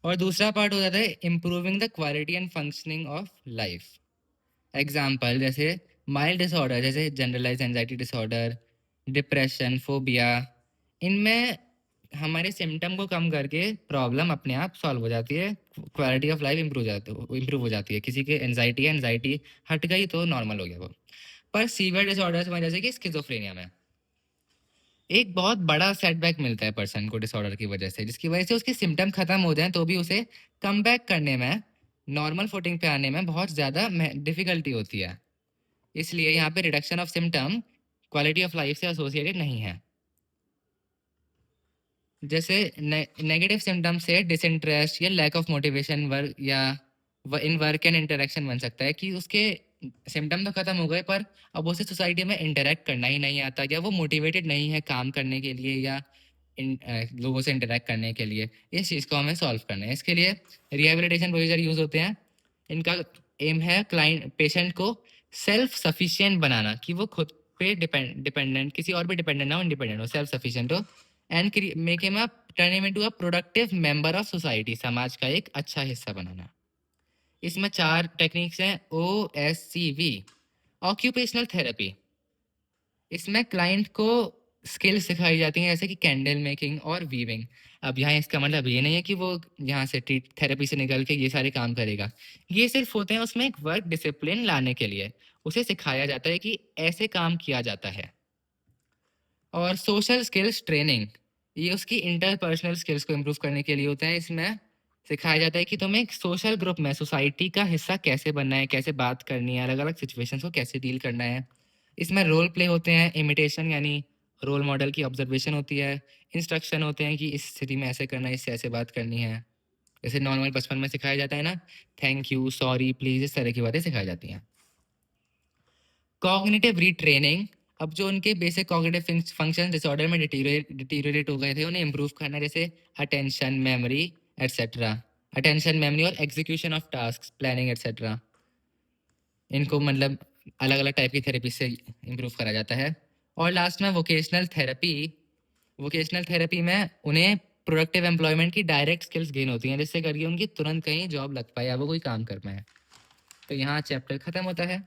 और दूसरा पार्ट हो जाता है improving the quality and functioning of life. Example जैसे माइल्ड डिसऑर्डर जैसे generalize anxiety disorder, depression, phobia, इनमें हमारे सिम्टम को कम करके प्रॉब्लम अपने आप सॉल्व हो जाती है, क्वालिटी ऑफ लाइफ इम्प्रूव हो जाती है। किसी के एंजाइटी हट गई तो नॉर्मल हो गया वो। पर सीवियर डिसऑर्डर्स में जैसे कि स्किज़ोफ्रेनिया में एक बहुत बड़ा सेटबैक मिलता है पर्सन को डिसऑर्डर की वजह से, जिसकी वजह से उसके सिम्टम खत्म हो जाएं तो भी उसे कम बैक करने में, नॉर्मल फुटिंग पे आने में बहुत ज़्यादा डिफिकल्टी होती है। इसलिए यहाँ पे reduction of symptom quality of life से एसोसिएटेड नहीं है। जैसे नेगेटिव सिम्टम से डिसइंटरेस्ट या लैक ऑफ मोटिवेशन वर्क या इन वर्क एंड इंटरेक्शन बन सकता है कि उसके सिम्टम तो खत्म हो गए पर अब उसे सोसाइटी में इंटरेक्ट करना ही नहीं आता, या वो मोटिवेटेड नहीं है काम करने के लिए या लोगों से इंटरेक्ट करने के लिए। इस चीज़ को हमें सॉल्व करना है। इसके लिए रिहेबिलिटेशन प्रोसीजर यूज होते हैं। इनका एम है क्लाइंट पेशेंट को सेल्फ सफिशिएंट बनाना, कि वो खुद पे डिपेंडेंट किसी और पे डिपेंडेंट ना हो, इंडिपेंडेंट हो, सेल्फ सफिशिएंट हो, and make him turn him into a productive member of society, समाज का एक अच्छा हिस्सा बनाना। इसमें 4 टेक्निक्स हैं। OSCV occupational therapy. इसमें क्लाइंट को स्किल सिखाई जाती हैं जैसे कि कैंडल मेकिंग और वीविंग। अब यहाँ इसका मतलब ये नहीं है कि वो यहाँ से थेरेपी से निकल के ये सारे काम करेगा। ये सिर्फ होते हैं उसमें एक वर्क डिसिप्लिन लाने के लिए। उसे सिखाया जाता है कि ऐसे काम किया जाता है। और सोशल स्किल्स ट्रेनिंग, ये उसकी इंटरपर्सनल स्किल्स को इम्प्रूव करने के लिए होता है। इसमें सिखाया जाता है कि तुम्हें एक सोशल ग्रुप में सोसाइटी का हिस्सा कैसे बनना है, कैसे बात करनी है, अलग अलग सिचुएशंस को कैसे डील करना है। इसमें रोल प्ले होते हैं, इमिटेशन यानी रोल मॉडल की ऑब्जर्वेशन होती है, इंस्ट्रक्शन होते हैं कि इस स्थिति में ऐसे करना है, इससे ऐसे बात करनी है। जैसे नॉर्मल बचपन में सिखाया जाता है ना, थैंक यू, सॉरी, प्लीज, इस तरह की बातें सिखाई जाती हैं। कॉग्निटिव रीट्रेनिंग, अब जो उनके बेसिक कॉग्निटिव फंक्शन डिसऑर्डर में डिटीरियोरेट हो गए थे उन्हें इम्प्रूव करना, जैसे attention, memory etcetera. Attention, memory और execution of task, planning etcetera, इनको मतलब अलग अलग टाइप की थेरेपी से इम्प्रूव करा जाता है। और लास्ट में वोकेशनल थेरेपी। वोकेशनल थेरेपी में उन्हें प्रोडक्टिव एम्प्लॉयमेंट की डायरेक्ट स्किल्स गेन होती हैं, जिससे करके उनकी तुरंत कहीं जॉब लग पाए या वो कोई काम कर पाए। तो यहाँ चैप्टर खत्म होता है।